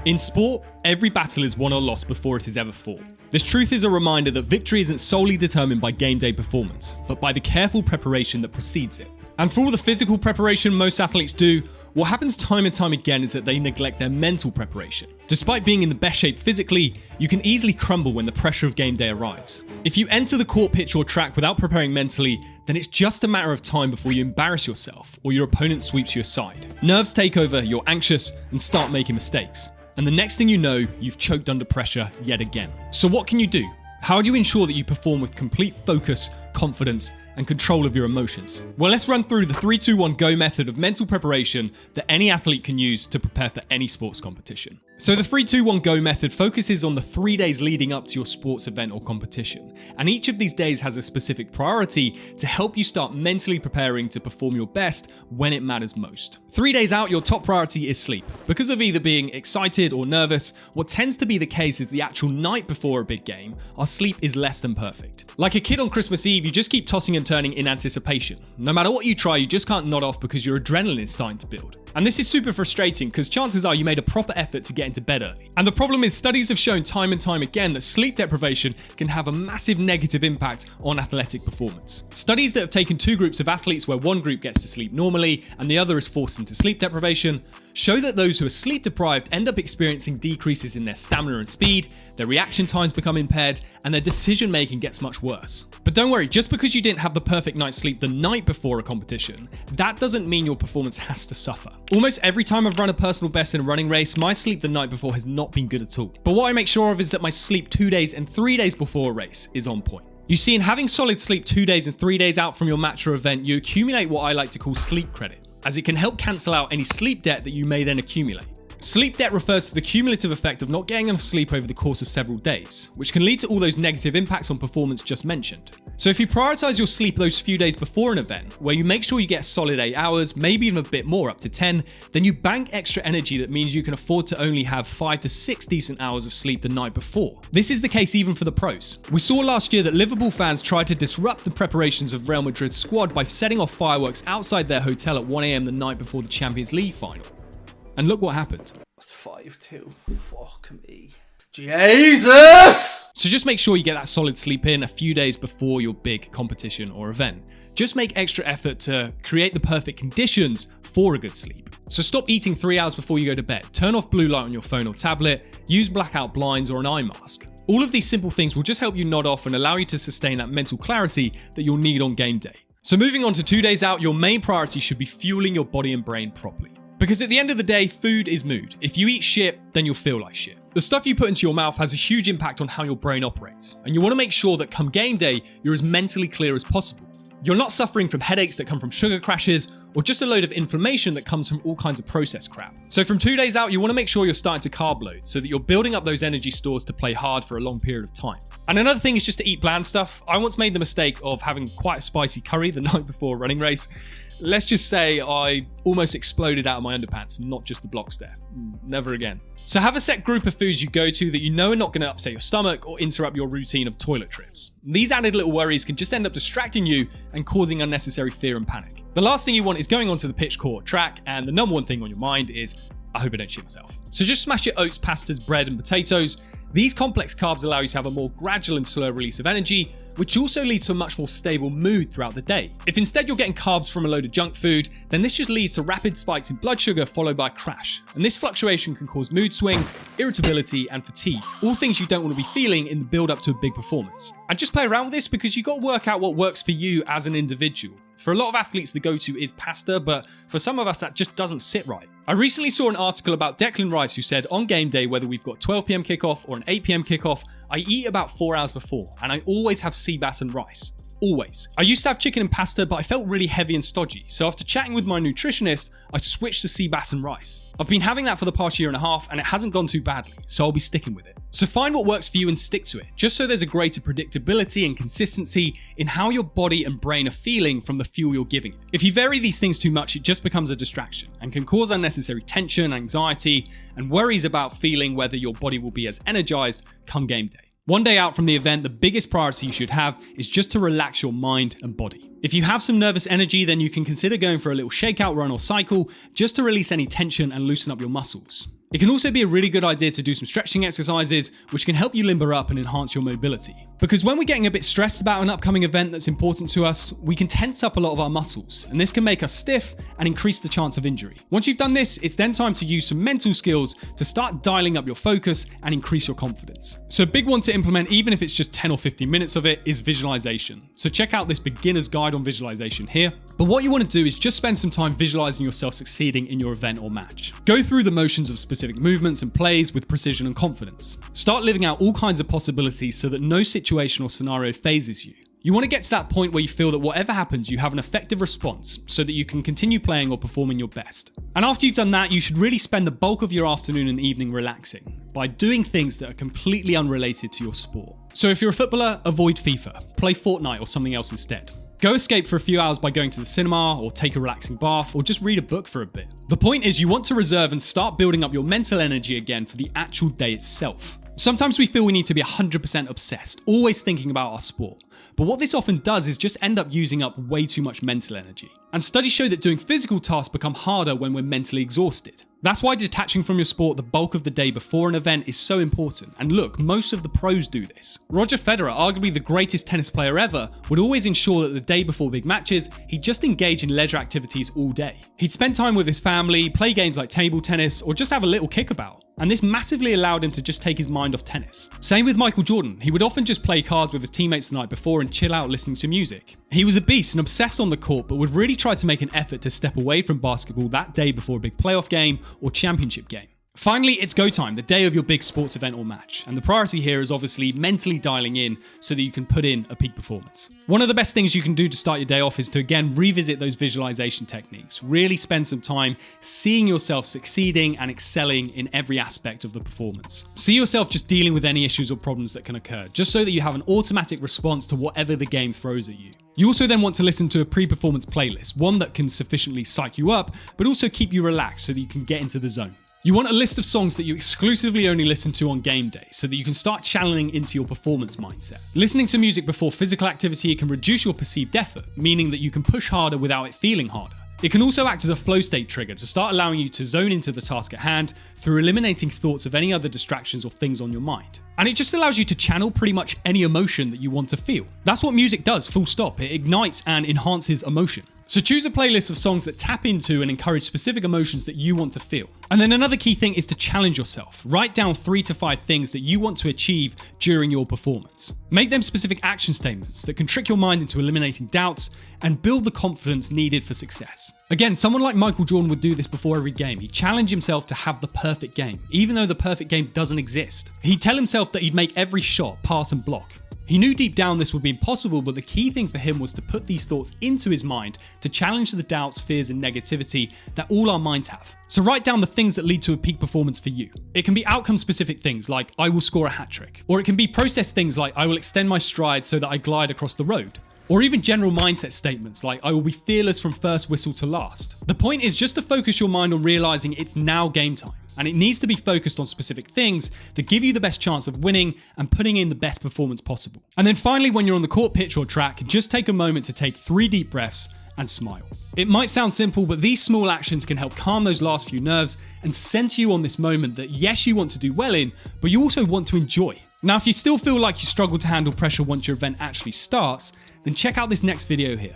In sport, every battle is won or lost before it is ever fought. This truth is a reminder that victory isn't solely determined by game day performance, but by the careful preparation that precedes it. And for all the physical preparation most athletes do, what happens time and time again is that they neglect their mental preparation. Despite being in the best shape physically, you can easily crumble when the pressure of game day arrives. If you enter the court, pitch or track without preparing mentally, then it's just a matter of time before you embarrass yourself or your opponent sweeps you aside. Nerves take over, you're anxious, and start making mistakes. And the next thing you know, you've choked under pressure yet again. So what can you do? How do you ensure that you perform with complete focus, confidence, and control of your emotions? Well, let's run through the 3-2-1-GO method of mental preparation that any athlete can use to prepare for any sports competition. So the 3-2-1-GO method focuses on the 3 days leading up to your sports event or competition. And each of these days has a specific priority to help you start mentally preparing to perform your best when it matters most. 3 days out, your top priority is sleep. Because of either being excited or nervous, what tends to be the case is the actual night before a big game, our sleep is less than perfect. Like a kid on Christmas Eve, you just keep tossing and turning in anticipation. No matter what you try, you just can't nod off because your adrenaline is starting to build. And this is super frustrating because chances are you made a proper effort to get into bed early. And the problem is studies have shown time and time again that sleep deprivation can have a massive negative impact on athletic performance. Studies that have taken 2 groups of athletes where one group gets to sleep normally and the other is forced into sleep deprivation show that those who are sleep deprived end up experiencing decreases in their stamina and speed, their reaction times become impaired, and their decision making gets much worse. But don't worry, just because you didn't have the perfect night's sleep the night before a competition, that doesn't mean your performance has to suffer. Almost every time I've run a personal best in a running race, my sleep the night before has not been good at all. But what I make sure of is that my sleep 2 days and 3 days before a race is on point. You see, in having solid sleep 2 days and 3 days out from your match or event, you accumulate what I like to call sleep credit, as it can help cancel out any sleep debt that you may then accumulate. Sleep debt refers to the cumulative effect of not getting enough sleep over the course of several days, which can lead to all those negative impacts on performance just mentioned. So if you prioritize your sleep those few days before an event, where you make sure you get a solid 8 hours, maybe even a bit more, up to 10, then you bank extra energy that means you can afford to only have 5 to 6 decent hours of sleep the night before. This is the case even for the pros. We saw last year that Liverpool fans tried to disrupt the preparations of Real Madrid's squad by setting off fireworks outside their hotel at 1 AM the night before the Champions League final. And look what happened. That's 5-2. Fuck me. Jesus! So just make sure you get that solid sleep in a few days before your big competition or event. Just make extra effort to create the perfect conditions for a good sleep. So stop eating 3 hours before you go to bed. Turn off blue light on your phone or tablet. Use blackout blinds or an eye mask. All of these simple things will just help you nod off and allow you to sustain that mental clarity that you'll need on game day. So moving on to 2 days out, your main priority should be fueling your body and brain properly. Because at the end of the day, food is mood. If you eat shit, then you'll feel like shit. The stuff you put into your mouth has a huge impact on how your brain operates, and you want to make sure that come game day, you're as mentally clear as possible. You're not suffering from headaches that come from sugar crashes, or just a load of inflammation that comes from all kinds of processed crap. So from 2 days out, you want to make sure you're starting to carb load so that you're building up those energy stores to play hard for a long period of time. And another thing is just to eat bland stuff. I once made the mistake of having quite a spicy curry the night before a running race. Let's just say I almost exploded out of my underpants, not just the blocks there. Never again. So have a set group of foods you go to that you know are not going to upset your stomach or interrupt your routine of toilet trips. These added little worries can just end up distracting you and causing unnecessary fear and panic. The last thing you want is going onto the pitch, court, track, and the number one thing on your mind is, I hope I don't shit myself. So just smash your oats, pastas, bread, and potatoes. These complex carbs allow you to have a more gradual and slow release of energy, which also leads to a much more stable mood throughout the day. If instead you're getting carbs from a load of junk food, then this just leads to rapid spikes in blood sugar followed by a crash. And this fluctuation can cause mood swings, irritability, and fatigue, all things you don't want to be feeling in the build up to a big performance. And just play around with this because you've got to work out what works for you as an individual. For a lot of athletes, the go-to is pasta, but for some of us, that just doesn't sit right. I recently saw an article about Declan Rice who said, on game day, whether we've got 12 PM kickoff or an 8 PM kickoff, I eat about 4 hours before, and I always have sea bass and rice. Always. I used to have chicken and pasta, but I felt really heavy and stodgy. So after chatting with my nutritionist, I switched to sea bass and rice. I've been having that for the past year and a half, and it hasn't gone too badly, so I'll be sticking with it. So find what works for you and stick to it, just so there's a greater predictability and consistency in how your body and brain are feeling from the fuel you're giving it. If you vary these things too much, it just becomes a distraction and can cause unnecessary tension, anxiety, and worries about feeling whether your body will be as energized come game day. One day out from the event, the biggest priority you should have is just to relax your mind and body. If you have some nervous energy, then you can consider going for a little shakeout run or cycle just to release any tension and loosen up your muscles. It can also be a really good idea to do some stretching exercises, which can help you limber up and enhance your mobility. Because when we're getting a bit stressed about an upcoming event that's important to us, we can tense up a lot of our muscles, and this can make us stiff and increase the chance of injury. Once you've done this, it's then time to use some mental skills to start dialing up your focus and increase your confidence. So a big one to implement, even if it's just 10 or 15 minutes of it, is visualization. So check out this beginner's guide on visualization here. But what you want to do is just spend some time visualizing yourself succeeding in your event or match. Go through the motions of specific movements and plays with precision and confidence. Start living out all kinds of possibilities so that no situation or scenario phases you. You want to get to that point where you feel that whatever happens, you have an effective response so that you can continue playing or performing your best. And after you've done that, you should really spend the bulk of your afternoon and evening relaxing by doing things that are completely unrelated to your sport. So if you're a footballer, avoid FIFA. Play Fortnite or something else instead. Go escape for a few hours by going to the cinema, or take a relaxing bath, or just read a book for a bit. The point is you want to reserve and start building up your mental energy again for the actual day itself. Sometimes we feel we need to be 100% obsessed, always thinking about our sport. But what this often does is just end up using up way too much mental energy. And studies show that doing physical tasks become harder when we're mentally exhausted. That's why detaching from your sport the bulk of the day before an event is so important. And look, most of the pros do this. Roger Federer, arguably the greatest tennis player ever, would always ensure that the day before big matches, he'd just engage in leisure activities all day. He'd spend time with his family, play games like table tennis, or just have a little kickabout. And this massively allowed him to just take his mind off tennis. Same with Michael Jordan. He would often just play cards with his teammates the night before and chill out listening to music. He was a beast and obsessed on the court, but would really try to make an effort to step away from basketball that day before a big playoff game or championship game. Finally, it's go time, the day of your big sports event or match. And the priority here is obviously mentally dialing in so that you can put in a peak performance. One of the best things you can do to start your day off is to again revisit those visualization techniques. Really spend some time seeing yourself succeeding and excelling in every aspect of the performance. See yourself just dealing with any issues or problems that can occur, just so that you have an automatic response to whatever the game throws at you. You also then want to listen to a pre-performance playlist, one that can sufficiently psych you up, but also keep you relaxed so that you can get into the zone. You want a list of songs that you exclusively only listen to on game day so that you can start channeling into your performance mindset. Listening to music before physical activity can reduce your perceived effort, meaning that you can push harder without it feeling harder. It can also act as a flow state trigger to start allowing you to zone into the task at hand through eliminating thoughts of any other distractions or things on your mind. And it just allows you to channel pretty much any emotion that you want to feel. That's what music does, full stop. It ignites and enhances emotion. So choose a playlist of songs that tap into and encourage specific emotions that you want to feel. And then another key thing is to challenge yourself. Write down 3 to 5 things that you want to achieve during your performance. Make them specific action statements that can trick your mind into eliminating doubts and build the confidence needed for success. Again, someone like Michael Jordan would do this before every game. He'd challenge himself to have the perfect game, even though the perfect game doesn't exist. He'd tell himself that he'd make every shot, pass and block. He knew deep down this would be impossible, but the key thing for him was to put these thoughts into his mind to challenge the doubts, fears, and negativity that all our minds have. So write down the things that lead to a peak performance for you. It can be outcome-specific things like, I will score a hat trick. Or it can be process things like, I will extend my stride so that I glide across the road. Or even general mindset statements like, I will be fearless from first whistle to last. The point is just to focus your mind on realizing it's now game time. And it needs to be focused on specific things that give you the best chance of winning and putting in the best performance possible. And then finally, when you're on the court, pitch, or track, just take a moment to take 3 deep breaths and smile. It might sound simple, but these small actions can help calm those last few nerves and center you on this moment that yes, you want to do well in, but you also want to enjoy. Now, if you still feel like you struggle to handle pressure once your event actually starts, then check out this next video here.